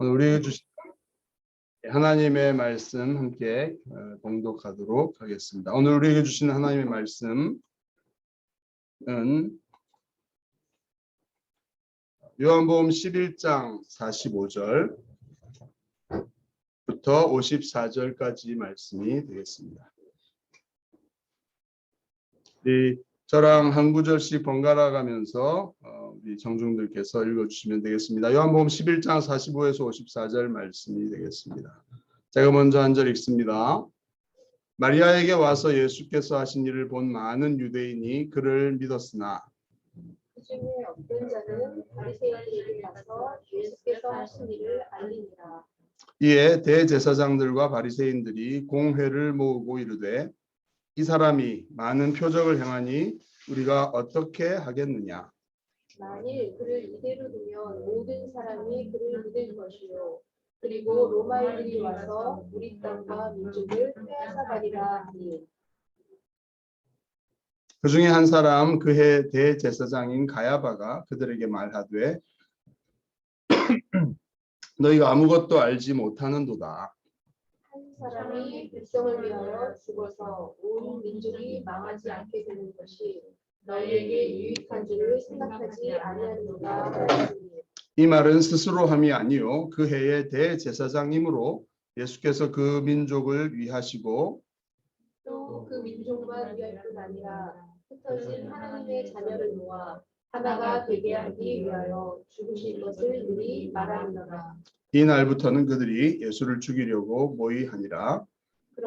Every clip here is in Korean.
오늘 우리에게 주신 하나님의 말씀 함께 봉독하도록 하겠습니다. 오늘 우리에게 주신 하나님의 말씀은 요한복음 11장 45절부터 54절까지 말씀이 되겠습니다. 저랑 한 구절씩 번갈아 가면서 우리 청중들께서 읽어주시면 되겠습니다. 요한복음 11장 45에서 54절 말씀이 되겠습니다. 제가 먼저 한 절 읽습니다. 마리아에게 와서 예수께서 하신 일을 본 많은 유대인이 그를 믿었으나 그중에 어떤 자는 바리새인에게 가서 예수께서 하신 일을 알리니라. 이에 대제사장들과 바리새인들이 공회를 모으고 이르되 이 사람이 많은 표적을 행하니 우리가 어떻게 하겠느냐. 만일 그를 이대로 두면 모든 사람이 그를 믿을 것이요. 그리고 로마인들이 와서 우리 땅과 민족을 빼앗아가리라 하니. 그 중에 한 사람 그해 대제사장인 가야바가 그들에게 말하되 너희가 아무것도 알지 못하는도다. 한 사람이 백성을 위하여 죽어서 온 민족이 망하지 않게 되는 것이 너희에게 유익한 줄을 생각하지 아니하는도다 하였으니. 이 말은 스스로 함이 아니요 그 해의 대제사장이므로 예수께서 그 민족을 위하시고 또 그 민족만 위할 뿐 아니라 흩어진 하나님의 자녀를 모아 하나가 되게 하기 위하여 죽으실 것을 미리 말하느니라. 이 날부터는 그들이 예수를 죽이려고 모의하니라.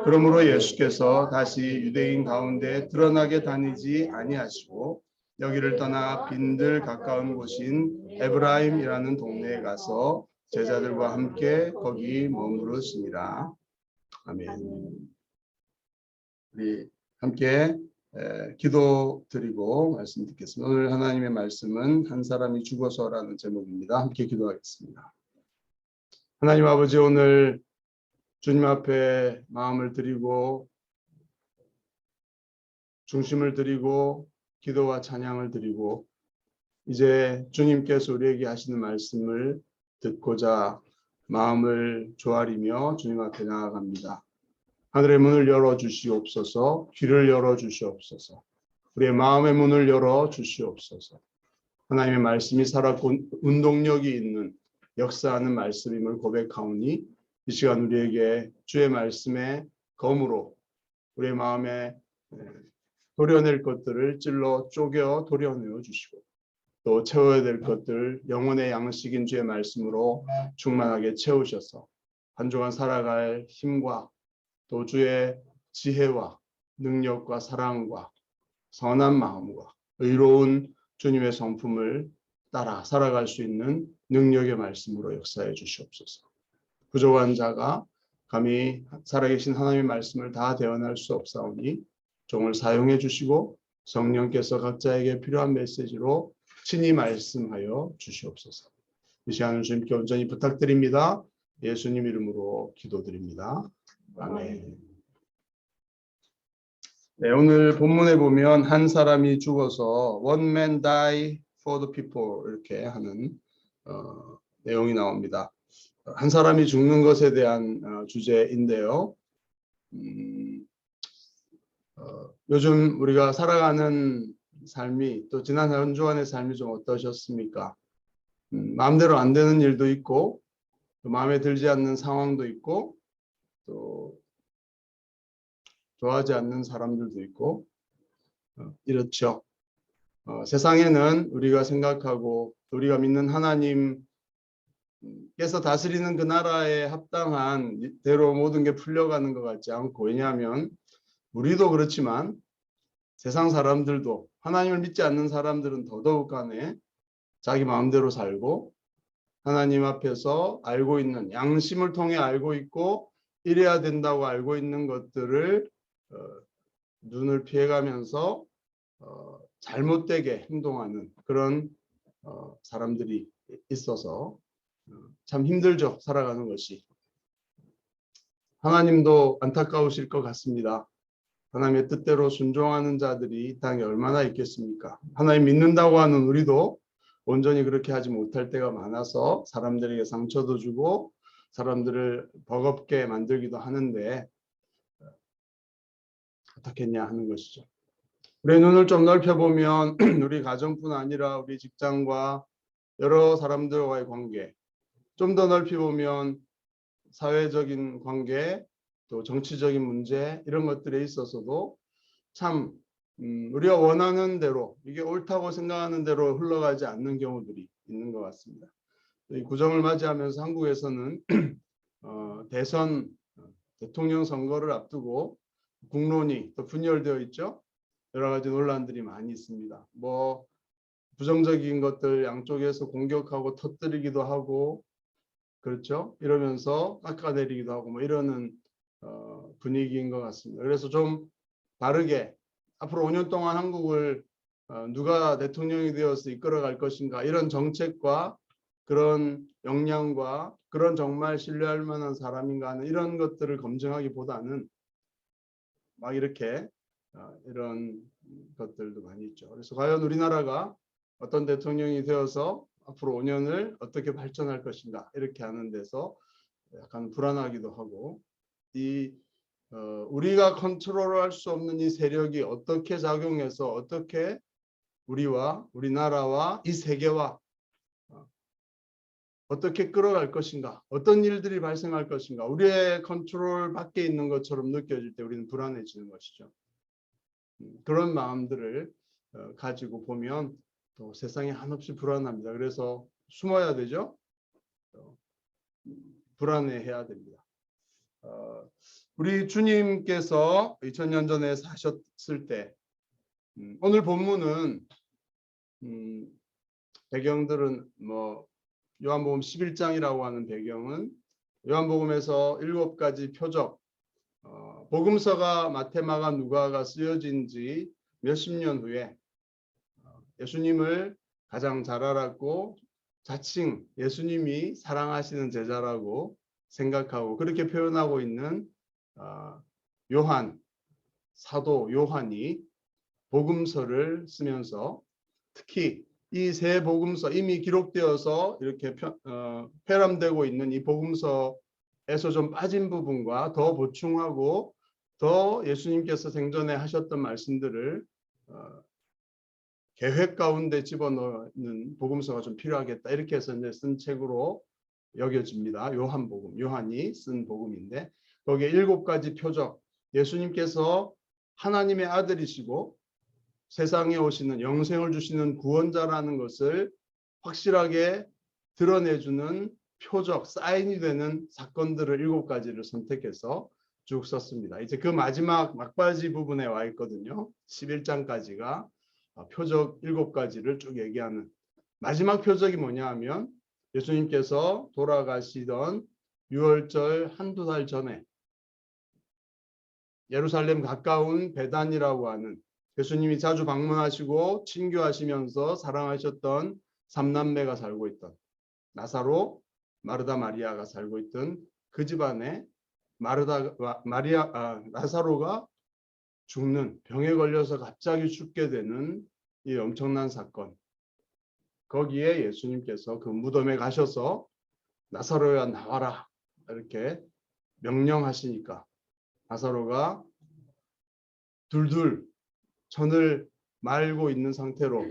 그러므로 예수께서 다시 유대인 가운데 드러나게 다니지 아니하시고 여기를 떠나 빈들 가까운 곳인 에브라임이라는 동네에 가서 제자들과 함께 거기 머무르시니라. 아멘. 우리 함께 기도 드리고 말씀 듣겠습니다. 오늘 하나님의 말씀은 한 사람이 죽어서라는 제목입니다. 함께 기도하겠습니다. 하나님 아버지, 오늘 주님 앞에 마음을 드리고 중심을 드리고 기도와 찬양을 드리고 이제 주님께서 우리에게 하시는 말씀을 듣고자 마음을 조아리며 주님 앞에 나아갑니다. 하늘의 문을 열어주시옵소서. 귀를 열어주시옵소서. 우리의 마음의 문을 열어주시옵소서. 하나님의 말씀이 살았고 운동력이 있는 역사하는 말씀임을 고백하오니 이 시간 우리에게 주의 말씀의 검으로 우리의 마음에 도려낼 것들을 찔러 쪼개 도려내어 주시고 또 채워야 될 것들 영혼의 양식인 주의 말씀으로 충만하게 채우셔서 한 주간 살아갈 힘과 또 주의 지혜와 능력과 사랑과 선한 마음과 의로운 주님의 성품을 따라 살아갈 수 있는 능력의 말씀으로 역사해 주시옵소서. 부족한 자가 감히 살아계신 하나님의 말씀을 다 대언할 수 없사오니 종을 사용해 주시고 성령께서 각자에게 필요한 메시지로 친히 말씀하여 주시옵소서. 이 시간을 주님께 온전히 부탁드립니다. 예수님 이름으로 기도드립니다. 아멘. 네, 오늘 본문에 보면 한 사람이 죽어서 one man die for the people 이렇게 하는 내용이 나옵니다. 한 사람이 죽는 것에 대한 주제인데요. 요즘 우리가 살아가는 삶이 또 지난 한 주간의 삶이 좀 어떠셨습니까? 마음대로 안 되는 일도 있고 또 마음에 들지 않는 상황도 있고 또 좋아하지 않는 사람들도 있고 이렇죠. 세상에는 우리가 생각하고 우리가 믿는 하나님께서 다스리는 그 나라에 합당한 대로 모든 게 풀려가는 것 같지 않고 왜냐하면 우리도 그렇지만 세상 사람들도 하나님을 믿지 않는 사람들은 더더욱 간에 자기 마음대로 살고 하나님 앞에서 알고 있는 양심을 통해 알고 있고 이래야 된다고 알고 있는 것들을 눈을 피해가면서 잘못되게 행동하는 그런 사람들이 있어서 참 힘들죠. 살아가는 것이. 하나님도 안타까우실 것 같습니다. 하나님의 뜻대로 순종하는 자들이 이 땅에 얼마나 있겠습니까? 하나님 믿는다고 하는 우리도 온전히 그렇게 하지 못할 때가 많아서 사람들에게 상처도 주고 사람들을 버겁게 만들기도 하는데 어떻겠냐 하는 것이죠. 우리의 눈을 좀 넓혀보면 우리 가정뿐 아니라 우리 직장과 여러 사람들과의 관계, 좀 더 넓히 보면 사회적인 관계, 또 정치적인 문제 이런 것들에 있어서도 참 우리가 원하는 대로 이게 옳다고 생각하는 대로 흘러가지 않는 경우들이 있는 것 같습니다. 이 구정을 맞이하면서 한국에서는 대선 대통령 선거를 앞두고 국론이 또 분열되어 있죠. 여러 가지 논란들이 많이 있습니다. 뭐 부정적인 것들 양쪽에서 공격하고 터뜨리기도 하고 그렇죠. 이러면서 깎아내리기도 하고 뭐 이러는 분위기인 것 같습니다. 그래서 좀 다르게 앞으로 5년 동안 한국을 누가 대통령이 되어서 이끌어갈 것인가 이런 정책과 그런 역량과 그런 정말 신뢰할 만한 사람인가 하는 이런 것들을 검증하기보다는 막 이렇게 이런 것들도 많이 있죠. 그래서 과연 우리나라가 어떤 대통령이 되어서 앞으로 5년을 어떻게 발전할 것인가 이렇게 하는 데서 약간 불안하기도 하고 우리가 컨트롤할 수 없는 이 세력이 어떻게 작용해서 어떻게 우리와 우리나라와 이 세계와 어떻게 끌어갈 것인가 어떤 일들이 발생할 것인가 우리의 컨트롤 밖에 있는 것처럼 느껴질 때 우리는 불안해지는 것이죠. 그런 마음들을 가지고 보면 또 세상이 한없이 불안합니다. 그래서 숨어야 되죠. 불안해해야 됩니다. 우리 주님께서 2000년 전에 사셨을 때 오늘 본문은 배경들은 뭐 요한복음 11장이라고 하는 배경은 요한복음에서 7가지 표적 복음서가 마태, 마가, 누가가 쓰여진 지 몇십 년 후에 예수님을 가장 잘 알았고 자칭 예수님이 사랑하시는 제자라고 생각하고 그렇게 표현하고 있는 요한, 사도 요한이 복음서를 쓰면서 특히 이 세 복음서 이미 기록되어서 이렇게 폐람되고 있는 이 복음서에서 좀 빠진 부분과 더 보충하고 더 예수님께서 생전에 하셨던 말씀들을 계획 가운데 집어넣는 복음서가 좀 필요하겠다 이렇게 해서 이제 쓴 책으로 여겨집니다. 요한복음, 요한이 쓴 복음인데 거기에 7가지 표적 예수님께서 하나님의 아들이시고 세상에 오시는 영생을 주시는 구원자라는 것을 확실하게 드러내주는 표적, 사인이 되는 사건들을 7가지를 선택해서 쭉 썼습니다. 이제 그 마지막 막바지 부분에 와 있거든요. 11장까지가 표적 7가지를 쭉 얘기하는 마지막 표적이 뭐냐 하면 예수님께서 돌아가시던 6월절 한두 달 전에 예루살렘 가까운 베단이라고 하는 예수님이 자주 방문하시고 친교하시면서 사랑하셨던 3남매가 살고 있던 나사로, 마르다, 마리아가 살고 있던 그 집안에 나사로가 죽는 병에 걸려서 갑자기 죽게 되는 이 엄청난 사건. 거기에 예수님께서 그 무덤에 가셔서 나사로야 나와라 이렇게 명령하시니까 나사로가 둘둘 천을 말고 있는 상태로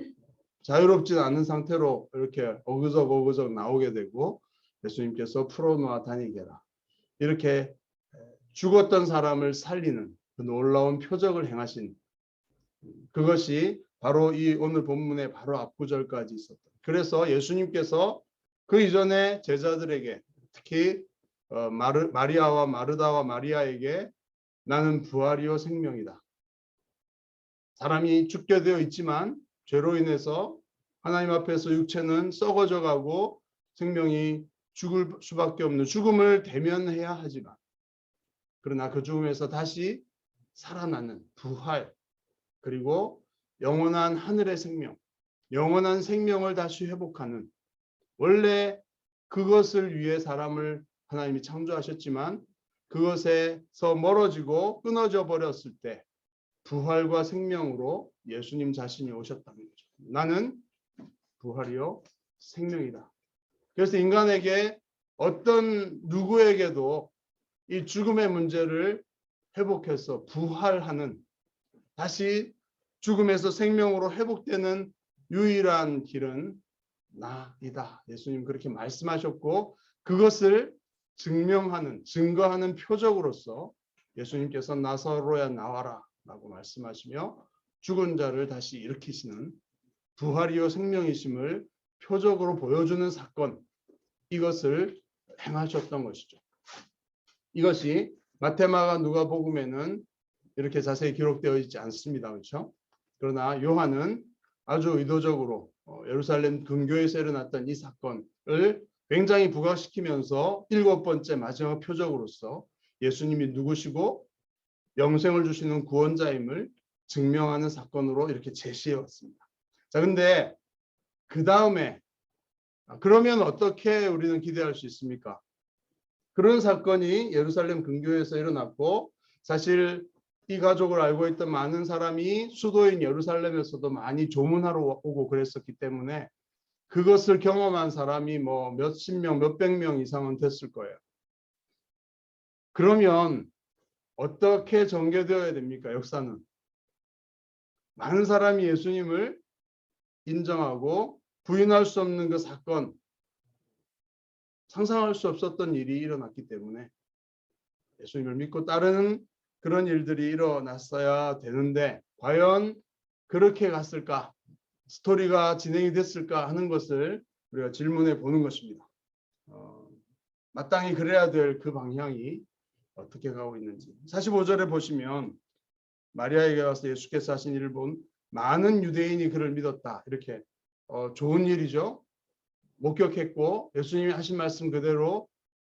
자유롭지 않은 상태로 이렇게 어그적 나오게 되고 예수님께서 풀어놓아 다니게라 이렇게 죽었던 사람을 살리는 그 놀라운 표적을 행하신 그것이 바로 이 오늘 본문의 바로 앞구절까지 있었다. 그래서 예수님께서 그 이전에 제자들에게 특히 마리아와 마르다와 마리아에게 나는 부활이요 생명이다. 사람이 죽게 되어 있지만 죄로 인해서 하나님 앞에서 육체는 썩어져 가고 생명이 죽을 수밖에 없는 죽음을 대면해야 하지만 그러나 그 죽음에서 다시 살아나는 부활 그리고 영원한 하늘의 생명 영원한 생명을 다시 회복하는 원래 그것을 위해 사람을 하나님이 창조하셨지만 그것에서 멀어지고 끊어져 버렸을 때 부활과 생명으로 예수님 자신이 오셨다는 거죠. 나는 부활이요 생명이다. 그래서 인간에게 어떤 누구에게도 이 죽음의 문제를 회복해서 부활하는, 다시 죽음에서 생명으로 회복되는 유일한 길은 나이다. 예수님 그렇게 말씀하셨고, 그것을 증거하는 표적으로서 예수님께서 나사로야 나와라 라고 말씀하시며 죽은 자를 다시 일으키시는 부활이요 생명이심을 표적으로 보여주는 사건, 이것을 행하셨던 것이죠. 이것이 마태마가 누가복음에는 이렇게 자세히 기록되어 있지 않습니다. 그렇죠? 그러나 요한은 아주 의도적으로 예루살렘 근교에서 일어났던 이 사건을 굉장히 부각시키면서 7번째 마지막 표적으로서 예수님이 누구시고 영생을 주시는 구원자임을 증명하는 사건으로 이렇게 제시해 왔습니다. 자, 근데 그 다음에 그러면 어떻게 우리는 기대할 수 있습니까? 그런 사건이 예루살렘 근교에서 일어났고, 사실 이 가족을 알고 있던 많은 사람이 수도인 예루살렘에서도 많이 조문하러 오고 그랬었기 때문에 그것을 경험한 사람이 뭐 몇십 명, 몇백 명 이상은 됐을 거예요. 그러면 어떻게 전개되어야 됩니까? 역사는 많은 사람이 예수님을 인정하고 부인할 수 없는 그 사건, 상상할 수 없었던 일이 일어났기 때문에 예수님을 믿고 따르는 그런 일들이 일어났어야 되는데, 과연 그렇게 갔을까? 스토리가 진행이 됐을까 하는 것을 우리가 질문해 보는 것입니다. 마땅히 그래야 될 그 방향이 어떻게 가고 있는지. 45절에 보시면 마리아에게 와서 예수께서 하신 일을 본 많은 유대인이 그를 믿었다. 이렇게 좋은 일이죠. 목격했고 예수님이 하신 말씀 그대로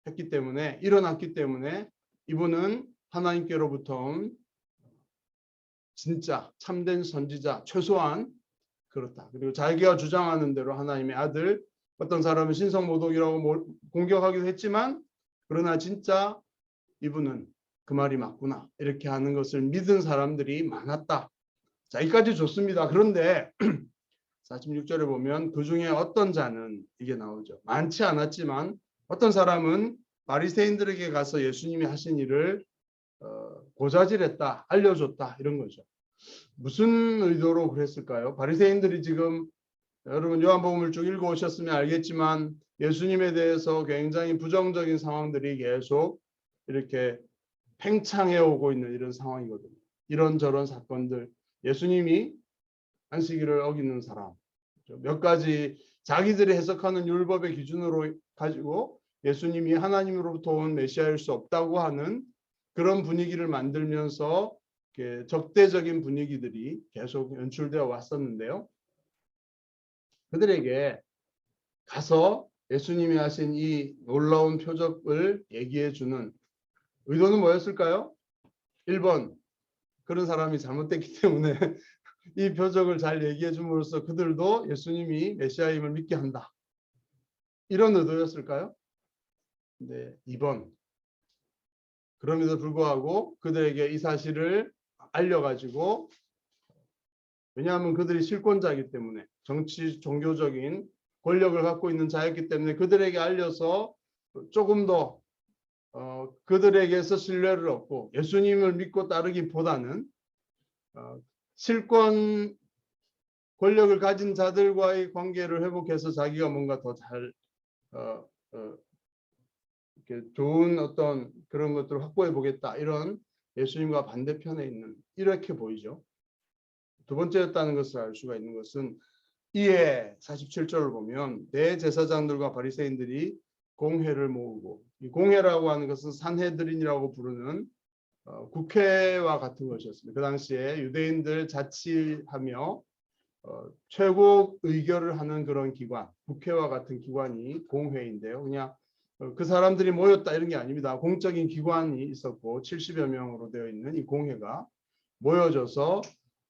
했기 때문에, 일어났기 때문에 이분은 하나님께로부터 온 진짜 참된 선지자, 최소한 그렇다. 그리고 자기가 주장하는 대로 하나님의 아들, 어떤 사람은 신성모독이라고 공격하기도 했지만 그러나 진짜 이분은 그 말이 맞구나, 이렇게 하는 것을 믿은 사람들이 많았다. 자, 여기까지 좋습니다. 그런데 46절에 보면 그 중에 어떤 자는, 이게 나오죠. 많지 않았지만 어떤 사람은 바리새인들에게 가서 예수님이 하신 일을 고자질했다, 알려줬다, 이런 거죠. 무슨 의도로 그랬을까요? 바리새인들이 지금, 여러분 요한복음을 쭉 읽어오셨으면 알겠지만 예수님에 대해서 굉장히 부정적인 상황들이 계속 이렇게 팽창해 오고 있는 이런 상황이거든요. 이런저런 사건들, 예수님이 안식일을 어기는 사람, 몇 가지 자기들이 해석하는 율법의 기준으로 가지고 예수님이 하나님으로부터 온 메시아일 수 없다고 하는 그런 분위기를 만들면서 적대적인 분위기들이 계속 연출되어 왔었는데요. 그들에게 가서 예수님이 하신 이 놀라운 표적을 얘기해 주는 의도는 뭐였을까요? 1번, 그런 사람이 잘못됐기 때문에 이 표적을 잘 얘기해 줌으로써 그들도 예수님이 메시아임을 믿게 한다, 이런 의도였을까요? 네, 2번, 그럼에도 불구하고 그들에게 이 사실을 알려가지고, 왜냐하면 그들이 실권자이기 때문에, 정치, 종교적인 권력을 갖고 있는 자였기 때문에 그들에게 알려서 조금 더 그들에게서 신뢰를 얻고 예수님을 믿고 따르기보다는 실권 권력을 가진 자들과의 관계를 회복해서 자기가 뭔가 더 잘 이렇게 좋은 어떤 그런 것들을 확보해 보겠다, 이런 예수님과 반대편에 있는, 이렇게 보이죠. 두 번째였다는 것을 알 수가 있는 것은 이에 47절을 보면 대제사장들과 바리새인들이 공회를 모으고, 이 공회라고 하는 것은 산헤드린이라고 부르는 국회와 같은 것이었습니다. 그 당시에 유대인들 자치하며 최고 의결을 하는 그런 기관, 국회와 같은 기관이 공회인데요. 그냥 그 사람들이 모였다 이런 게 아닙니다. 공적인 기관이 있었고 70여 명으로 되어 있는 이 공회가 모여져서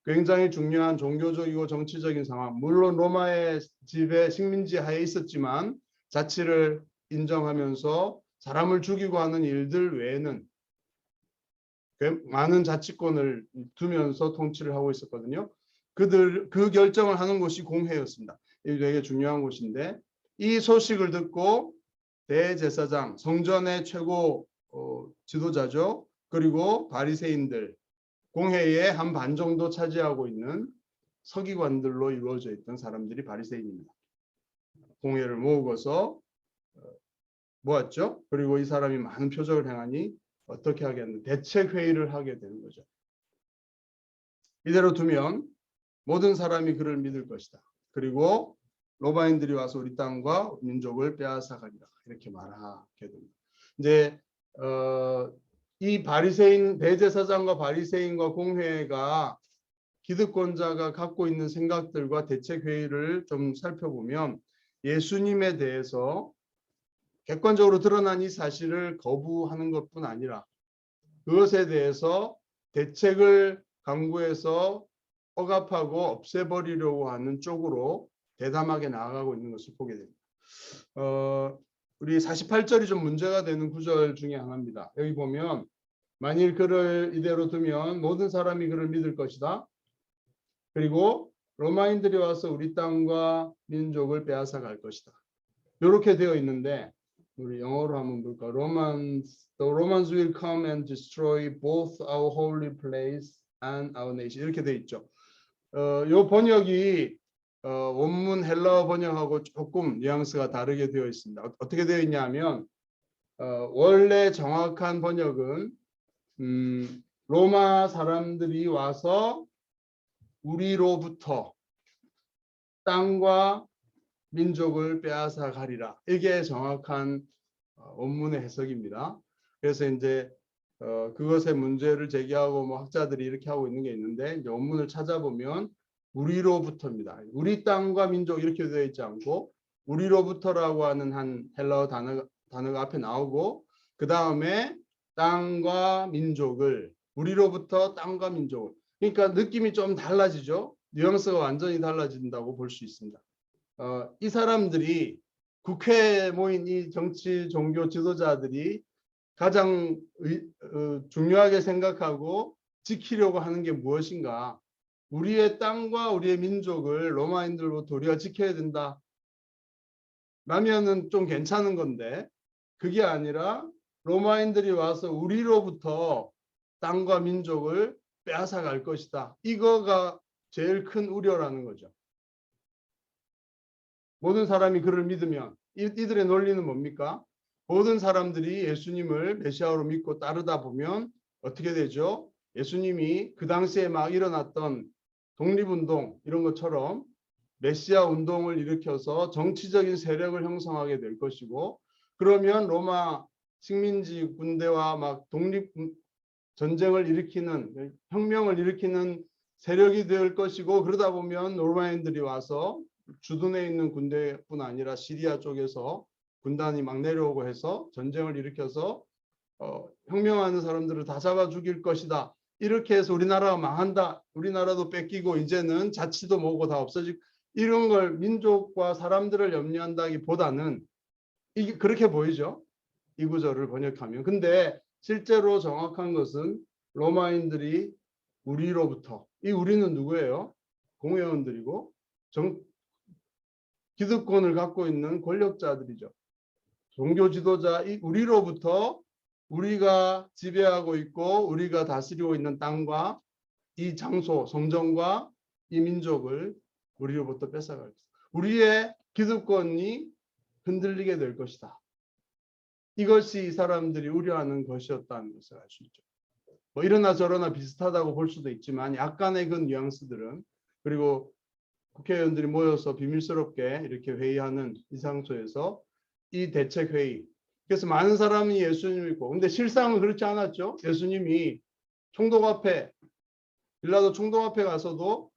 굉장히 중요한 종교적이고 정치적인 상황, 물론 로마의 지배 식민지 하에 있었지만 자치를 인정하면서 사람을 죽이고 하는 일들 외에는 많은 자치권을 두면서 통치를 하고 있었거든요. 그 결정을 하는 것이 공회였습니다. 이 되게 중요한 곳인데 이 소식을 듣고 대제사장, 성전의 최고 지도자죠. 그리고 바리새인들, 공회의 한 반 정도 차지하고 있는 서기관들로 이루어져 있던 사람들이 바리새인입니다. 공회를 모으고서 모았죠. 그리고 이 사람이 많은 표적을 행하니 어떻게 하겠는데 대책 회의를 하게 되는 거죠. 이대로 두면 모든 사람이 그를 믿을 것이다. 그리고 로마인들이 와서 우리 땅과 민족을 빼앗아가리라 이렇게 말하게 됩니다. 이제 이 바리새인 대제사장과 바리새인과 공회가 기득권자가 갖고 있는 생각들과 대책 회의를 좀 살펴보면 예수님에 대해서 객관적으로 드러난 이 사실을 거부하는 것뿐 아니라 그것에 대해서 대책을 강구해서 억압하고 없애버리려고 하는 쪽으로 대담하게 나아가고 있는 것을 보게 됩니다. 우리 48절이 좀 문제가 되는 구절 중에 하나입니다. 여기 보면 만일 그를 이대로 두면 모든 사람이 그를 믿을 것이다. 그리고 로마인들이 와서 우리 땅과 민족을 빼앗아 갈 것이다. 이렇게 되어 있는데 우리 영어로 한번 볼까? The Romans will come and destroy both our holy place and our nation. 이렇게 되어 있죠. 이 번역이 원문 헬라어 번역하고 조금 뉘앙스가 다르게 되어 있습니다. 어떻게 되어 있냐면 원래 정확한 번역은 로마 사람들이 와서 우리로부터 땅과 민족을 빼앗아 가리라. 이게 정확한 원문의 해석입니다. 그래서 이제 그것의 문제를 제기하고 뭐 학자들이 이렇게 하고 있는 게 있는데 이제 원문을 찾아보면 우리로부터입니다. 우리 땅과 민족 이렇게 되어 있지 않고 우리로부터라고 하는 한 헬라어 단어가 앞에 나오고 그 다음에 땅과 민족을 우리로부터 땅과 민족을 그러니까 느낌이 좀 달라지죠. 뉘앙스가 완전히 달라진다고 볼 수 있습니다. 이 사람들이 국회에 모인 이 정치 종교 지도자들이 가장 중요하게 생각하고 지키려고 하는 게 무엇인가? 우리의 땅과 우리의 민족을 로마인들로부터 우리가 지켜야 된다. 라면은 좀 괜찮은 건데 그게 아니라 로마인들이 와서 우리로부터 땅과 민족을 빼앗아 갈 것이다. 이거가 제일 큰 우려라는 거죠. 모든 사람이 그를 믿으면 이들의 논리는 뭡니까? 모든 사람들이 예수님을 메시아로 믿고 따르다 보면 어떻게 되죠? 예수님이 그 당시에 막 일어났던 독립운동 이런 것처럼 메시아 운동을 일으켜서 정치적인 세력을 형성하게 될 것이고 그러면 로마 식민지 군대와 막 독립 전쟁을 일으키는 혁명을 일으키는 세력이 될 것이고 그러다 보면 로마인들이 와서 주둔해 있는 군대뿐 아니라 시리아 쪽에서 군단이 막 내려오고 해서 전쟁을 일으켜서 혁명하는 사람들을 다 잡아 죽일 것이다. 이렇게 해서 우리나라가 망한다. 우리나라도 뺏기고 이제는 자치도 뭐고 다 없어지고 이런 걸 민족과 사람들을 염려한다기보다는 이게 그렇게 보이죠. 이 구절을 번역하면. 근데 실제로 정확한 것은 로마인들이 우리로부터 이 우리는 누구예요? 공회원들이고 기득권을 갖고 있는 권력자들이죠. 종교 지도자 이 우리로부터 우리가 지배하고 있고 우리가 다스리고 있는 땅과 이 장소 성전과 이 민족을 우리로부터 뺏어갈 것이다. 우리의 기득권이 흔들리게 될 것이다. 이것이 이 사람들이 우려하는 것이었다는 것을 알 수 있죠. 뭐 이러나 저러나 비슷하다고 볼 수도 있지만 약간의 그 뉘앙스들은 그리고 국회의원들이 모여서 비밀스럽게 이렇게 회의하는 이 장소에서 이 대책 회의. 그래서 많은 사람이 예수님을 믿고 근데 실상은 그렇지 않았죠. 예수님이 총독 앞에 빌라도 총독 앞에 가서도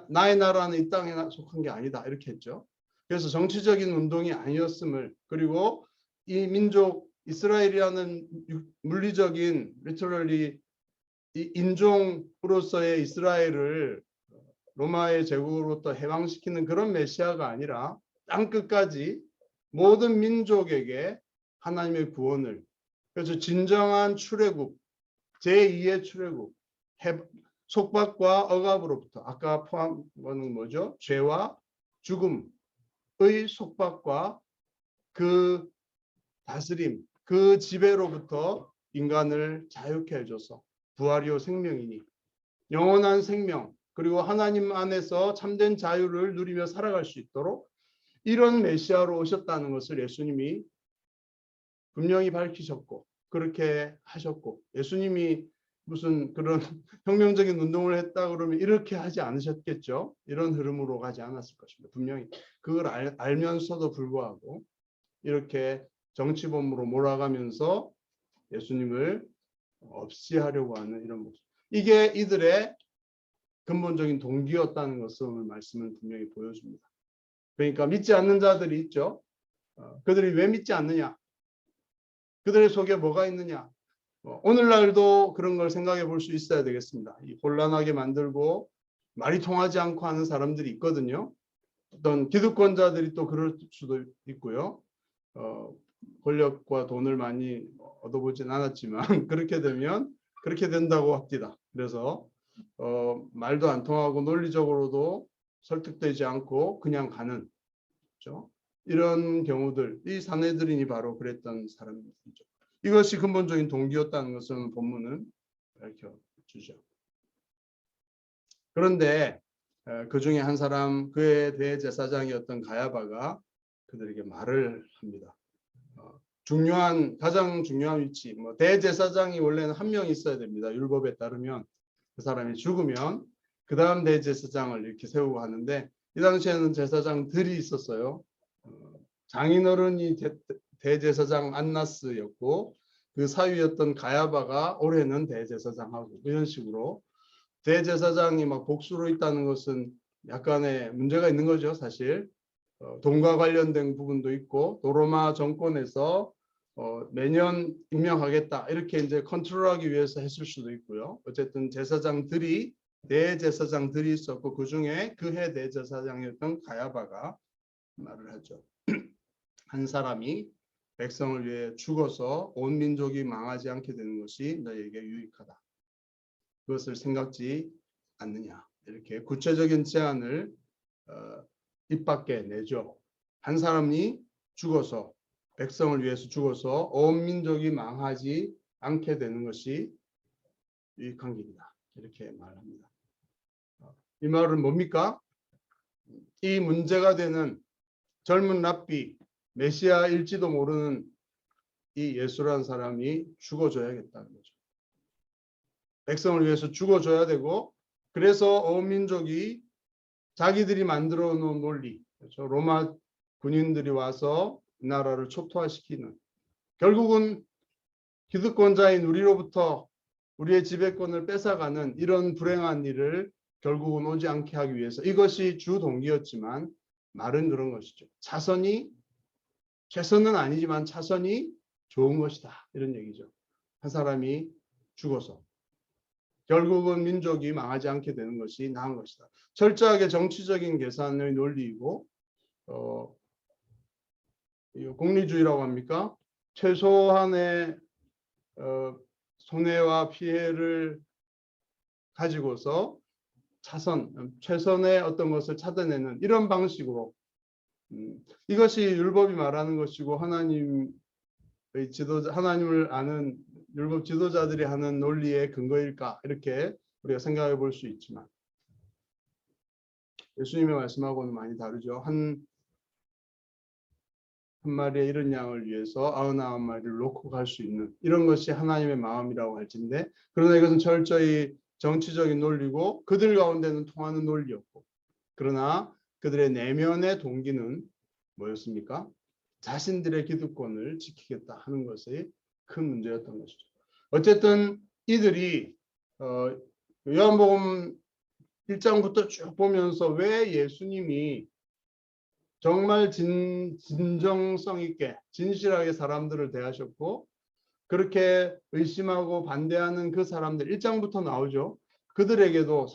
나의 나라는 이 땅에 속한 게 아니다 이렇게 했죠. 그래서 정치적인 운동이 아니었음을 그리고 이 민족 이스라엘이라는 물리적인 리터럴리 이 인종으로서의 이스라엘을 로마의 제국으로부터 해방시키는 그런 메시아가 아니라 땅끝까지 모든 민족에게 하나님의 구원을 그래서 진정한 출애굽 제2의 출애굽 속박과 억압으로부터 아까 포함하는 뭐죠? 죄와 죽음 속박과 그 다스림, 그 지배로부터 인간을 자유케 해줘서 부활이요 생명이니 영원한 생명 그리고 하나님 안에서 참된 자유를 누리며 살아갈 수 있도록 이런 메시아로 오셨다는 것을 예수님이 분명히 밝히셨고 그렇게 하셨고, 예수님이 무슨 그런 혁명적인 운동을 했다 그러면 이렇게 하지 않으셨겠죠. 이런 흐름으로 가지 않았을 것입니다. 분명히 그걸 알면서도 불구하고 이렇게 정치범으로 몰아가면서 예수님을 없이 하려고 하는 이런 모습, 이게 이들의 근본적인 동기였다는 것을 오늘 말씀은 분명히 보여줍니다. 그러니까 믿지 않는 자들이 있죠. 그들이 왜 믿지 않느냐, 그들의 속에 뭐가 있느냐, 오늘날도 그런 걸 생각해 볼 수 있어야 되겠습니다. 이 혼란하게 만들고 말이 통하지 않고 하는 사람들이 있거든요. 어떤 기득권자들이 또 그럴 수도 있고요. 권력과 돈을 많이 얻어보진 않았지만 그렇게 되면 그렇게 된다고 합니다. 그래서 말도 안 통하고 논리적으로도 설득되지 않고 그냥 가는, 그렇죠? 이런 경우들, 이 사내들인이 바로 그랬던 사람들이죠. 이것이 근본적인 동기였다는 것은 본문은 밝혀주죠. 그런데 그 중에 한 사람, 그의 대제사장이었던 가야바가 그들에게 말을 합니다. 가장 중요한 위치, 대제사장이 원래는 한 명 있어야 됩니다. 율법에 따르면 그 사람이 죽으면 그 다음 대제사장을 이렇게 세우고 하는데, 이 당시에는 제사장들이 있었어요. 장인어른이 대제사장 안나스였고 그 사위였던 가야바가 올해는 대제사장하고, 이런 식으로 대제사장이 막 복수로 있다는 것은 약간의 문제가 있는 거죠. 사실 돈과 관련된 부분도 있고, 또 로마 정권에서 매년 임명하겠다 이렇게 이제 컨트롤하기 위해서 했을 수도 있고요. 어쨌든 제사장들이, 대제사장들이 있었고 그 중에 그해 대제사장이었던 가야바가 말을 하죠. 한 사람이 백성을 위해 죽어서 온 민족이 망하지 않게 되는 것이 너에게 유익하다. 그것을 생각지 않느냐. 이렇게 구체적인 제안을 입 밖에 내죠. 한 사람이 죽어서, 백성을 위해서 죽어서 온 민족이 망하지 않게 되는 것이 유익한 길이다. 이렇게 말합니다. 이 말은 뭡니까? 이 문제가 되는 젊은 랍비, 메시아일지도 모르는 이 예수라는 사람이 죽어줘야겠다는 거죠. 백성을 위해서 죽어줘야 되고, 그래서 온 민족이 자기들이 만들어 놓은 논리, 그렇죠? 로마 군인들이 와서 나라를 초토화시키는, 결국은 기득권자인 우리로부터 우리의 지배권을 뺏어가는 이런 불행한 일을 결국은 오지 않게 하기 위해서, 이것이 주 동기였지만 말은 그런 것이죠. 차선이, 최선은 아니지만 차선이 좋은 것이다, 이런 얘기죠. 한 사람이 죽어서 결국은 민족이 망하지 않게 되는 것이 나은 것이다. 철저하게 정치적인 계산의 논리이고, 공리주의라고 합니까? 최소한의 손해와 피해를 가지고서 최선의 어떤 것을 찾아내는 이런 방식으로, 이것이 율법이 말하는 것이고 하나님을 아는 율법 지도자들이 하는 논리의 근거일까, 이렇게 우리가 생각해 볼 수 있지만 예수님의 말씀하고는 많이 다르죠. 한 마리의 이른 양을 위해서 99마리를 놓고 갈 수 있는, 이런 것이 하나님의 마음이라고 할진데, 그러나 이것은 철저히 정치적인 논리고 그들 가운데는 통하는 논리였고, 그러나 그들의 내면의 동기는 뭐였습니까? 자신들의 기득권을 지키겠다 하는 것이 큰 문제였던 것이죠. 어쨌든 이들이 요한복음 1장부터 쭉 보면서 왜 예수님이 정말 진정성 있게 진실하게 사람들을 대하셨고, 그렇게 의심하고 반대하는 그 사람들, 1장부터 나오죠. 그들에게도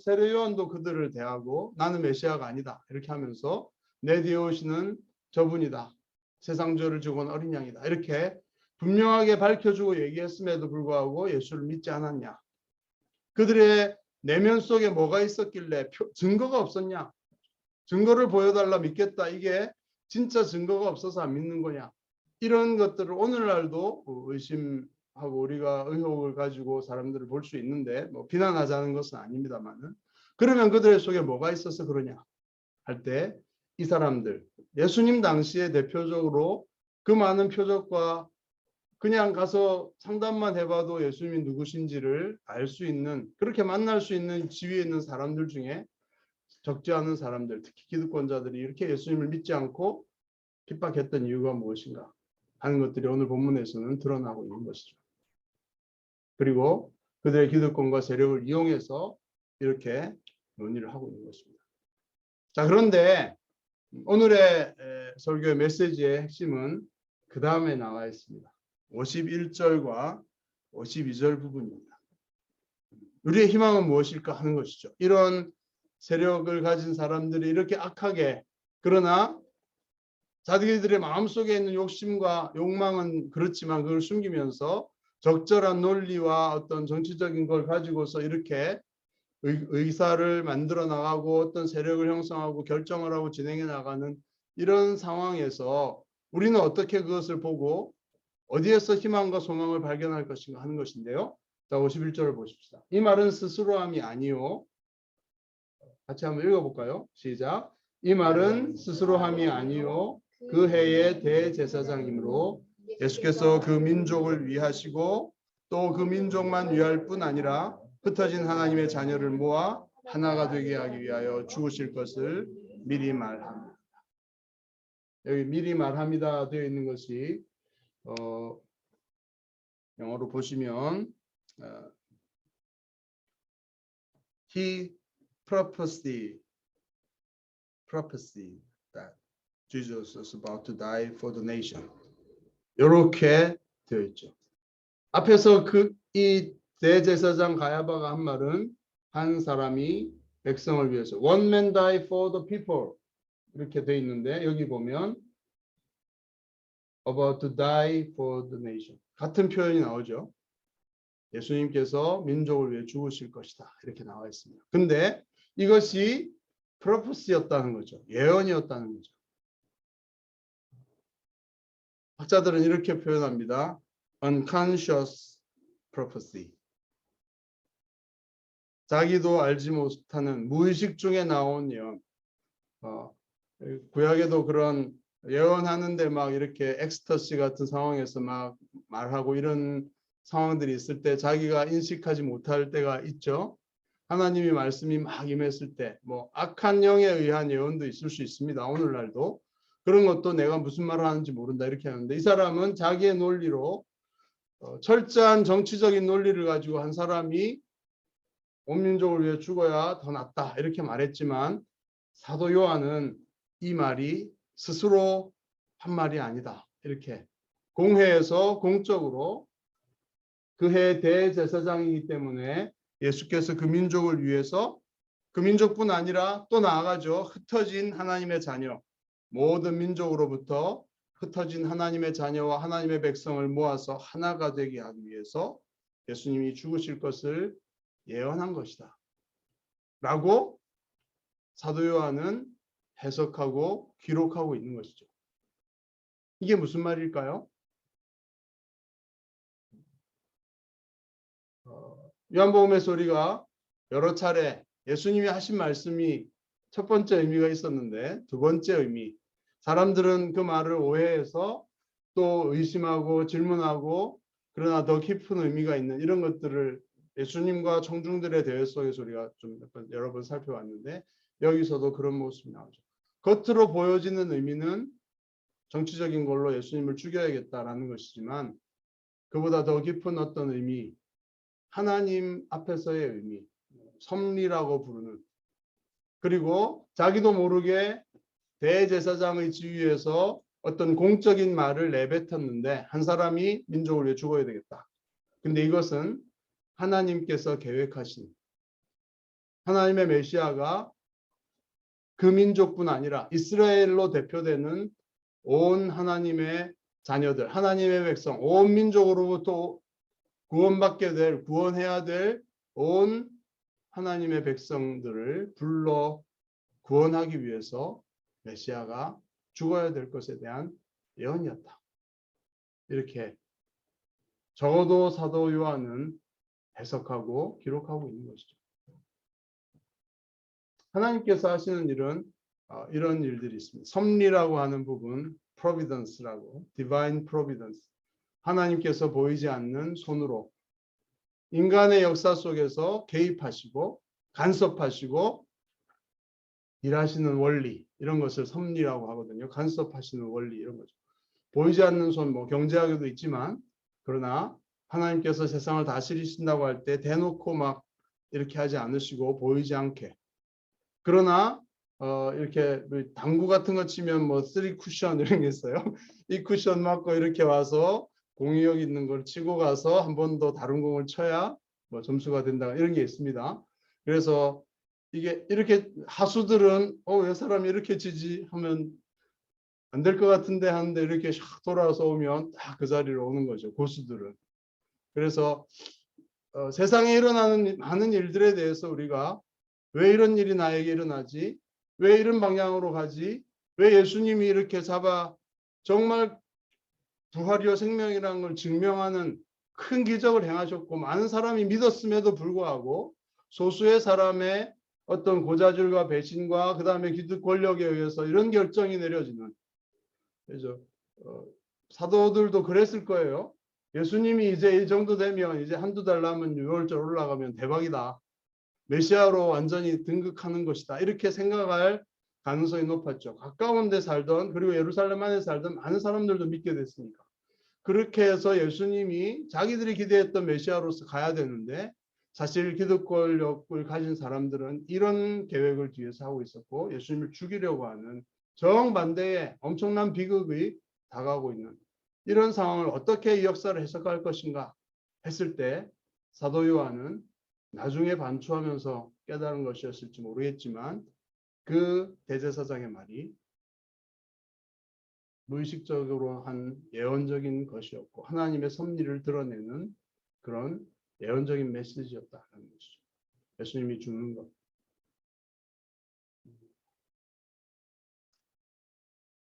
세례 요한도 그들을 대하고 나는 메시아가 아니다 이렇게 하면서 내 뒤에 오시는 저분이다, 세상 죄를 지고 온 어린 양이다, 이렇게 분명하게 밝혀주고 얘기했음에도 불구하고 예수를 믿지 않았냐. 그들의 내면 속에 뭐가 있었길래 증거가 없었냐. 증거를 보여달라 믿겠다. 이게 진짜 증거가 없어서 안 믿는 거냐. 이런 것들을 오늘날도 의심하고 우리가 의혹을 가지고 사람들을 볼 수 있는데 뭐 비난하자는 것은 아닙니다만은 그러면 그들 속에 뭐가 있어서 그러냐 할 때 이 사람들 예수님 당시에 대표적으로 그 많은 표적과 그냥 가서 상담만 해봐도 예수님이 누구신지를 알 수 있는 그렇게 만날 수 있는 지위에 있는 사람들 중에 적지 않은 사람들 특히 기득권자들이 이렇게 예수님을 믿지 않고 핍박했던 이유가 무엇인가 하는 것들이 오늘 본문에서는 드러나고 있는 것이죠. 그리고 그들의 기득권과 세력을 이용해서 이렇게 논의를 하고 있는 것입니다. 자, 그런데 오늘의 설교의 메시지의 핵심은 그 다음에 나와 있습니다. 51절과 52절 부분입니다. 우리의 희망은 무엇일까 하는 것이죠. 이런 세력을 가진 사람들이 이렇게 악하게 그러나 자기들의 마음속에 있는 욕심과 욕망은 그렇지만 그걸 숨기면서 적절한 논리와 어떤 정치적인 걸 가지고서 이렇게 의사를 만들어 나가고 어떤 세력을 형성하고 결정을 하고 진행해 나가는 이런 상황에서 우리는 어떻게 그것을 보고 어디에서 희망과 소망을 발견할 것인가 하는 것인데요. 자, 51절을 보십시다. 이 말은 스스로함이 아니요. 같이 한번 읽어볼까요? 시작. 이 말은 스스로함이 아니요. 그 해의 대제사장이므로 예수께서 그 민족을 위하시고 또 그 민족만 위할 뿐 아니라 흩어진 하나님의 자녀를 모아 하나가 되게 하기 위하여 죽으실 것을 미리 말합니다. 여기 미리 말합니다 되어 있는 것이 영어로 보시면 he prophecy that Jesus was about to die for the nation. 이렇게 되어 있죠. 앞에서 이 대제사장 가야바가 한 말은 한 사람이 백성을 위해서 one man die for the people 이렇게 되어 있는데 여기 보면 about to die for the nation 같은 표현이 나오죠. 예수님께서 민족을 위해 죽으실 것이다 이렇게 나와 있습니다. 근데 이것이 프로페시였다는 거죠. 예언이었다는 거죠. 학자들은 이렇게 표현합니다. unconscious prophecy. 자기도 알지 못하는 무의식 중에 나온 예언. 구약에도 그런 예언하는데 막 이렇게 엑스터시 같은 상황에서 막 말하고 이런 상황들이 있을 때 자기가 인식하지 못할 때가 있죠. 하나님이 말씀이 막 임했을 때 뭐 악한 영에 의한 예언도 있을 수 있습니다. 오늘날도. 그런 것도 내가 무슨 말을 하는지 모른다 이렇게 하는데 이 사람은 자기의 논리로 철저한 정치적인 논리를 가지고 한 사람이 온 민족을 위해 죽어야 더 낫다 이렇게 말했지만 사도 요한은 이 말이 스스로 한 말이 아니다 이렇게 공회에서 공적으로 그 해 대제사장이기 때문에 예수께서 그 민족을 위해서 그 민족뿐 아니라 또 나아가죠. 흩어진 하나님의 자녀 모든 민족으로부터 흩어진 하나님의 자녀와 하나님의 백성을 모아서 하나가 되게 하기 위해서 예수님이 죽으실 것을 예언한 것이다 라고 사도 요한은 해석하고 기록하고 있는 것이죠. 이게 무슨 말일까요? 요한복음에서 우리가 여러 차례 예수님이 하신 말씀이 첫 번째 의미가 있었는데 두 번째 의미 사람들은 그 말을 오해해서 또 의심하고 질문하고 그러나 더 깊은 의미가 있는 이런 것들을 예수님과 청중들의 대화 속에서 우리가 좀 여러 번 살펴봤는데 여기서도 그런 모습이 나오죠. 겉으로 보여지는 의미는 정치적인 걸로 예수님을 죽여야겠다라는 것이지만 그보다 더 깊은 어떤 의미 하나님 앞에서의 의미 섭리라고 부르는 그리고 자기도 모르게 대제사장의 지위에서 어떤 공적인 말을 내뱉었는데 한 사람이 민족을 위해 죽어야 되겠다. 근데 이것은 하나님께서 계획하신 하나님의 메시아가 그 민족뿐 아니라 이스라엘로 대표되는 온 하나님의 자녀들, 하나님의 백성, 온 민족으로부터 구원받게 될, 구원해야 될 온 하나님의 백성들을 불러 구원하기 위해서 메시아가 죽어야 될 것에 대한 예언이었다. 이렇게 적어도 사도 요한은 해석하고 기록하고 있는 것이죠. 하나님께서 하시는 일은 이런 일들이 있습니다. 섭리라고 하는 부분, providence라고, divine providence. 하나님께서 보이지 않는 손으로 인간의 역사 속에서 개입하시고 간섭하시고 일하시는 원리, 이런 것을 섭리라고 하거든요. 간섭하시는 원리, 이런 거죠. 보이지 않는 손, 뭐 경제학에도 있지만, 그러나 하나님께서 세상을 다스리신다고 할 때 대놓고 막 이렇게 하지 않으시고 보이지 않게. 그러나 이렇게 당구 같은 거 치면 뭐 3 쿠션 이런 게 있어요. 이 쿠션 맞고 이렇게 와서 공이 있는 걸 치고 가서 한 번 더 다른 공을 쳐야 뭐 점수가 된다, 이런 게 있습니다. 그래서 이게 이렇게 하수들은 왜 사람이 이렇게 치지 하면 안 될 것 같은데 하는데 이렇게 샥 돌아서 오면 딱 그 자리로 오는 거죠, 고수들은. 그래서 세상에 일어나는 많은 일들에 대해서 우리가 왜 이런 일이 나에게 일어나지? 왜 이런 방향으로 가지? 왜 예수님이 이렇게 잡아 정말 부활이요 생명이라는 걸 증명하는 큰 기적을 행하셨고 많은 사람이 믿었음에도 불구하고 소수의 사람의 어떤 고자질과 배신과 그 다음에 기득 권력에 의해서 이런 결정이 내려지는, 그래서 사도들도 그랬을 거예요. 예수님이 이제 이 정도 되면 이제 한두 달 남은 6월절 올라가면 대박이다, 메시아로 완전히 등극하는 것이다, 이렇게 생각할 가능성이 높았죠. 가까운 데 살던, 그리고 예루살렘 안에 살던 많은 사람들도 믿게 됐으니까. 그렇게 해서 예수님이 자기들이 기대했던 메시아로서 가야 되는데, 사실 기득 권력을 가진 사람들은 이런 계획을 뒤에서 하고 있었고 예수님을 죽이려고 하는 정반대의 엄청난 비극이 다가오고 있는 이런 상황을 어떻게 이 역사를 해석할 것인가 했을 때, 사도 요한은 나중에 반추하면서 깨달은 것이었을지 모르겠지만 그 대제사장의 말이 무의식적으로 한 예언적인 것이었고 하나님의 섭리를 드러내는 그런 예언적인 메시지였다는 것이죠. 예수님이 죽는 것.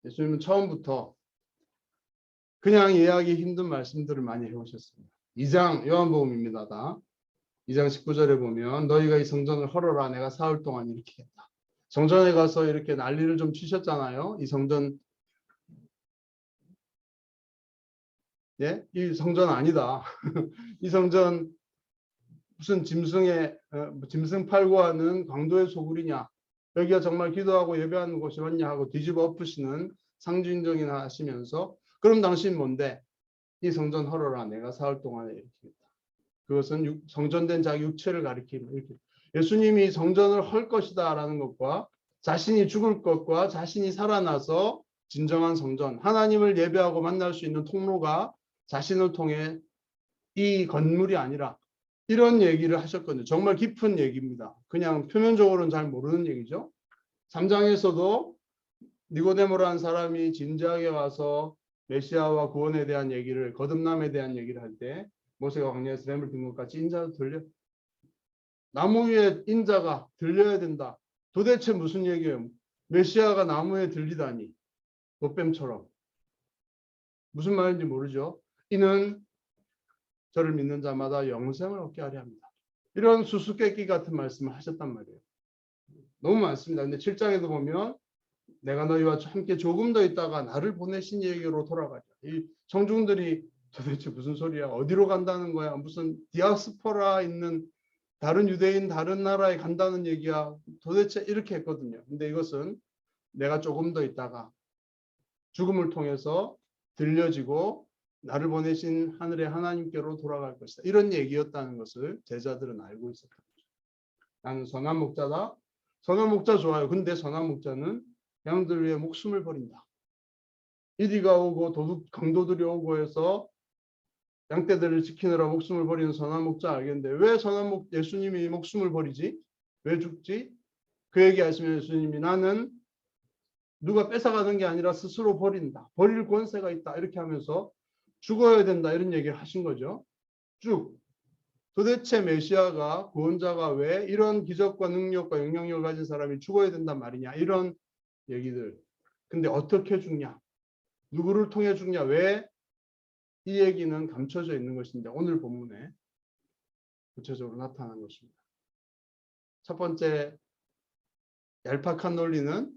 예수님은 처음부터 그냥 이해하기 힘든 말씀들을 많이 해오셨습니다. 2장 요한복음입니다. 다 2장 19절에 보면 너희가 이 성전을 헐어라, 내가 사흘 동안 일으키겠다. 성전에 가서 이렇게 난리를 좀 치셨잖아요. 이 성전, 예? 이 성전 아니다. 이 성전 무슨 짐승 팔고 하는 강도의 소굴이냐, 여기가 정말 기도하고 예배하는 곳이 맞냐 하고 뒤집어 엎으시는 상징적인 하시면서, 그럼 당신 뭔데? 이 성전 헐어라, 내가 사흘 동안에 일으키겠다. 그것은 성전된 자기 육체를 가리키는, 이렇게 예수님이 성전을 헐 것이다 라는 것과 자신이 죽을 것과 자신이 살아나서 진정한 성전, 하나님을 예배하고 만날 수 있는 통로가 자신을 통해 이 건물이 아니라, 이런 얘기를 하셨거든요. 정말 깊은 얘기입니다. 그냥 표면적으로는 잘 모르는 얘기죠. 3장에서도 니고데모라는 사람이 진지하게 와서 메시아와 구원에 대한 얘기를, 거듭남에 대한 얘기를 할 때 모세가 광야에서 뱀을 든 것 같이 인자도 들려, 나무 위에 인자가 들려야 된다. 도대체 무슨 얘기예요? 메시아가 나무에 들리다니, 돗뱀처럼. 무슨 말인지 모르죠. 이는 저를 믿는 자마다 영생을 얻게 하려 합니다. 이런 수수께끼 같은 말씀을 하셨단 말이에요. 너무 많습니다. 근데 7장에도 보면 내가 너희와 함께 조금 더 있다가 나를 보내신 얘기로 돌아가자. 이 청중들이 도대체 무슨 소리야? 어디로 간다는 거야? 무슨 디아스포라 있는 다른 유대인 다른 나라에 간다는 얘기야? 도대체 이렇게 했거든요. 근데 이것은 내가 조금 더 있다가 죽음을 통해서 들려지고 나를 보내신 하늘의 하나님께로 돌아갈 것이다, 이런 얘기였다는 것을 제자들은 알고 있었던 거죠. 나는 선한 목자다. 선한 목자 좋아요. 근데 선한 목자는 양들 위해 목숨을 버린다. 이리가 오고 도둑 강도들이 오고 해서 양떼들을 지키느라 목숨을 버리는 선한 목자 알겠는데, 왜 예수님이 목숨을 버리지? 왜 죽지? 그 얘기하시면 예수님이 나는 누가 뺏어가는 게 아니라 스스로 버린다, 버릴 권세가 있다, 이렇게 하면서 죽어야 된다, 이런 얘기를 하신 거죠. 쭉 도대체 메시아가 구원자가 왜 이런 기적과 능력과 영향력을 가진 사람이 죽어야 된단 말이냐 이런 얘기들. 근데 어떻게 죽냐? 누구를 통해 죽냐? 왜 이 얘기는 감춰져 있는 것인데 오늘 본문에 구체적으로 나타난 것입니다. 첫 번째 얄팍한 논리는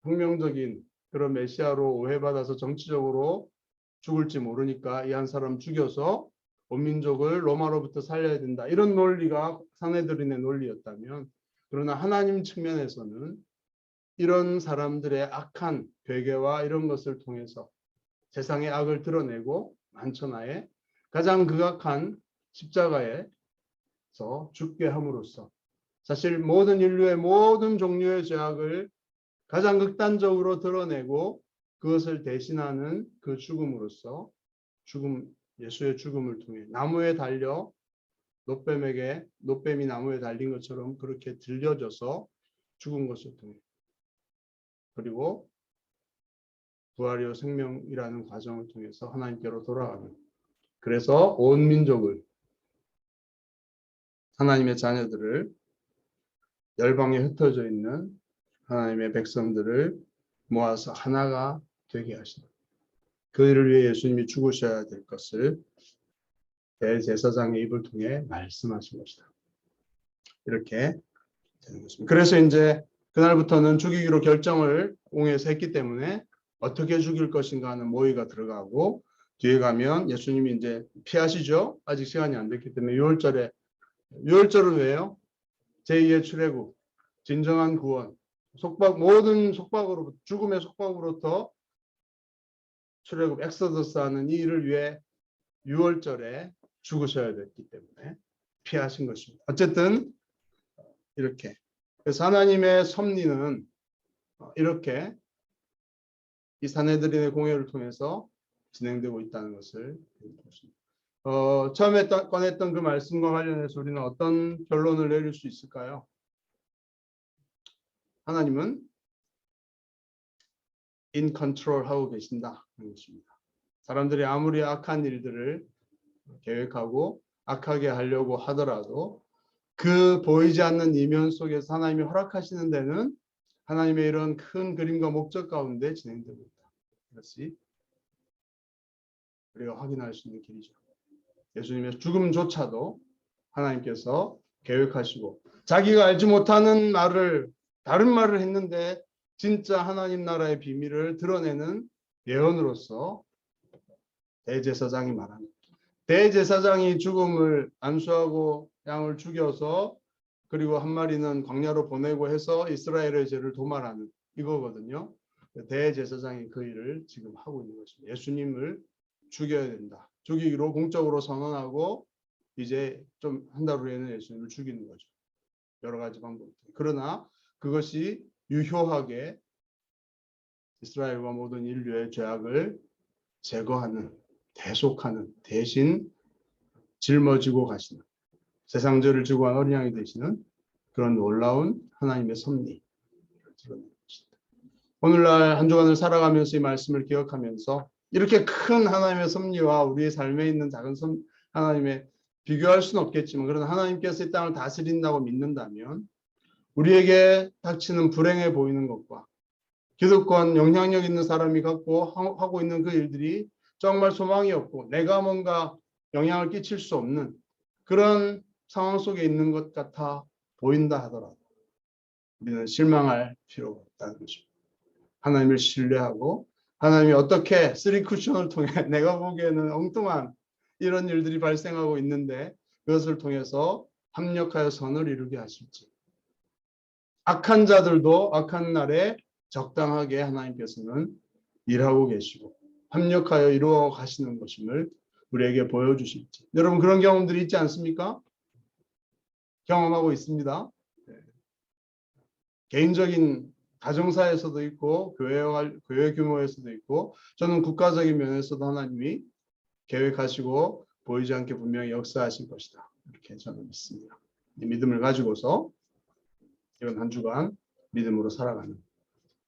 혁명적인 그런 메시아로 오해받아서 정치적으로 죽을지 모르니까 이 한 사람 죽여서 온 민족을 로마로부터 살려야 된다. 이런 논리가 사내들인의 논리였다면 그러나 하나님 측면에서는 이런 사람들의 악한 괴계와 이런 것을 통해서 세상의 악을 드러내고 만천하에 가장 극악한 십자가에서 죽게 함으로써 사실 모든 인류의 모든 종류의 죄악을 가장 극단적으로 드러내고 그것을 대신하는 그 죽음으로써 예수의 죽음을 통해 나무에 달려 노뱀이 나무에 달린 것처럼 그렇게 들려져서 죽은 것을 통해 그리고 부활이요 생명이라는 과정을 통해서 하나님께로 돌아가는 그래서 온 민족을 하나님의 자녀들을 열방에 흩어져 있는 하나님의 백성들을 모아서 하나가 되게 하시는 그 일을 위해 예수님이 죽으셔야 될 것을 대제사장의 입을 통해 말씀하신 것이다. 이렇게 되는 것입니다. 그래서 이제 그날부터는 죽이기로 결정을 옹에서 했기 때문에 어떻게 죽일 것인가 하는 모의가 들어가고 뒤에 가면 예수님이 이제 피하시죠. 아직 시간이 안 됐기 때문에 6월절은 왜요? 제2의 출애굽, 진정한 구원, 모든 속박으로부터 죽음의 속박으로부터 출애굽 엑소더스 하는 이 일을 위해 6월절에 죽으셔야 됐기 때문에 피하신 것입니다. 어쨌든 이렇게 그래서 하나님의 섭리는 이렇게 이 사내들인의 공회를 통해서 진행되고 있다는 것을 보십니다. 처음에 꺼냈던 그 말씀과 관련해서 우리는 어떤 결론을 내릴 수 있을까요? 하나님은 in control 하고 계신다 하는 것입니다. 사람들이 아무리 악한 일들을 계획하고 악하게 하려고 하더라도 그 보이지 않는 이면 속에서 하나님이 허락하시는 데는 하나님의 이런 큰 그림과 목적 가운데 진행되고 있다. 이것이 우리가 확인할 수 있는 길이죠. 예수님의 죽음조차도 하나님께서 계획하시고 자기가 알지 못하는 다른 말을 했는데 진짜 하나님 나라의 비밀을 드러내는 예언으로서 대제사장이 말합니다. 대제사장이 죽음을 안수하고 양을 죽여서 그리고 한 마리는 광야로 보내고 해서 이스라엘의 죄를 도말하는 이거거든요. 대제사장이 그 일을 지금 하고 있는 것입니다. 예수님을 죽여야 된다. 죽이기로 공적으로 선언하고 이제 좀 한 달 후에는 예수님을 죽이는 거죠. 여러 가지 방법. 그러나 그것이 유효하게 이스라엘과 모든 인류의 죄악을 제거하는 대속하는 대신 짊어지고 가시는 세상 죄를 지고 간 어린 양이 되시는 그런 놀라운 하나님의 섭리. 오늘날 한 주간을 살아가면서 이 말씀을 기억하면서 이렇게 큰 하나님의 섭리와 우리의 삶에 있는 작은 하나님의 비교할 수는 없겠지만 그러나 하나님께서 이 땅을 다스린다고 믿는다면 우리에게 닥치는 불행해 보이는 것과 기득권 영향력 있는 사람이 하고 있는 그 일들이 정말 소망이 없고 내가 뭔가 영향을 끼칠 수 없는 그런 상황 속에 있는 것 같아 보인다 하더라도 우리는 실망할 필요가 없다는 것입니다. 하나님을 신뢰하고 하나님이 어떻게 쓰리 쿠션을 통해 내가 보기에는 엉뚱한 이런 일들이 발생하고 있는데 그것을 통해서 합력하여 선을 이루게 하실지 악한 자들도 악한 날에 적당하게 하나님께서는 일하고 계시고 합력하여 이루어 가시는 것임을 우리에게 보여주실지 여러분 그런 경험들이 있지 않습니까? 경험하고 있습니다. 네. 개인적인 가정사에서도 있고 교회 규모에서도 있고 저는 국가적인 면에서도 하나님이 계획하시고 보이지 않게 분명히 역사하실 것이다. 이렇게 저는 믿습니다. 이 믿음을 가지고서 이번 한 주간 믿음으로 살아가는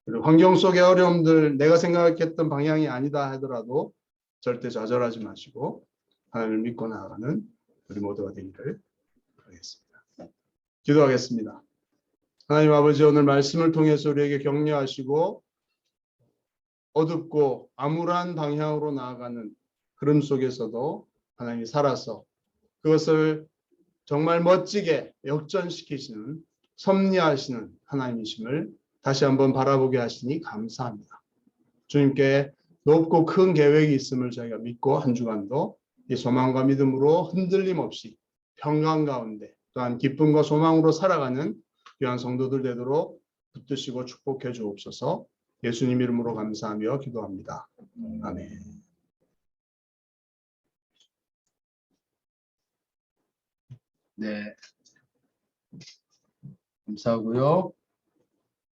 그리고 환경 속의 어려움들 내가 생각했던 방향이 아니다 하더라도 절대 좌절하지 마시고 하나님을 믿고 나아가는 우리 모두가 되기를 바라겠습니다. 기도하겠습니다. 하나님 아버지, 오늘 말씀을 통해서 우리에게 격려하시고 어둡고 암울한 방향으로 나아가는 흐름 속에서도 하나님이 살아서 그것을 정말 멋지게 역전시키시는 섭리하시는 하나님이심을 다시 한번 바라보게 하시니 감사합니다. 주님께 높고 큰 계획이 있음을 저희가 믿고 한 주간도 이 소망과 믿음으로 흔들림 없이 평강 가운데 또한 기쁨과 소망으로 살아가는 귀한 성도들 되도록 붙드시고 축복해 주옵소서. 예수님 이름으로 감사하며 기도합니다. 아멘. 네. 감사하고요.